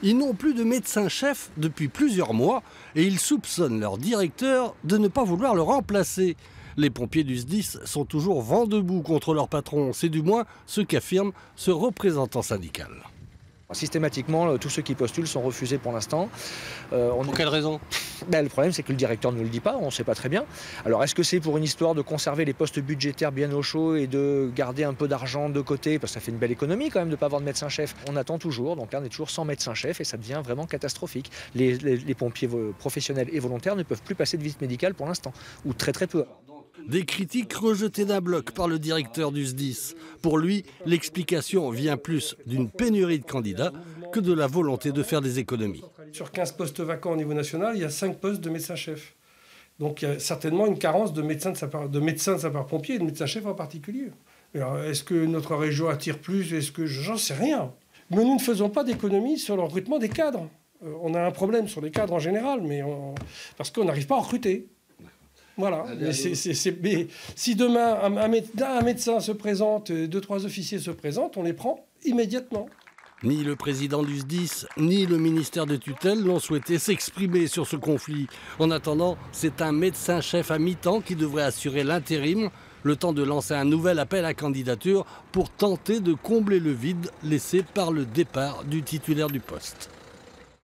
Ils n'ont plus de médecin-chef depuis plusieurs mois et ils soupçonnent leur directeur de ne pas vouloir le remplacer. Les pompiers du SDIS sont toujours vent debout contre leur patron. C'est du moins ce qu'affirme ce représentant syndical. Systématiquement, tous ceux qui postulent sont refusés pour l'instant. Pour quelle raison ? Le problème, c'est que le directeur ne nous le dit pas, on ne sait pas très bien. Alors, est-ce que c'est pour une histoire de conserver les postes budgétaires bien au chaud et de garder un peu d'argent de côté, parce que ça fait une belle économie quand même de ne pas avoir de médecin-chef. On attend toujours, donc là, on est toujours sans médecin-chef et ça devient vraiment catastrophique. Les pompiers professionnels et volontaires ne peuvent plus passer de visite médicale pour l'instant, ou très très peu. Des critiques rejetées d'un bloc par le directeur du SDIS. Pour lui, l'explication vient plus d'une pénurie de candidats que de la volonté de faire des économies. Sur 15 postes vacants au niveau national, il y a 5 postes de médecins-chefs. Donc il y a certainement une carence de médecins de sapeurs-pompiers et de médecins-chefs en particulier. Alors, est-ce que notre région attire plus ? J'en sais rien. Mais nous ne faisons pas d'économies sur le recrutement des cadres. On a un problème sur les cadres en général, parce qu'on n'arrive pas à recruter. Voilà. Mais si demain un médecin se présente, 2-3 officiers se présentent, on les prend immédiatement. Ni le président du SDIS, ni le ministère de tutelle n'ont souhaité s'exprimer sur ce conflit. En attendant, c'est un médecin-chef à mi-temps qui devrait assurer l'intérim, le temps de lancer un nouvel appel à candidature pour tenter de combler le vide laissé par le départ du titulaire du poste.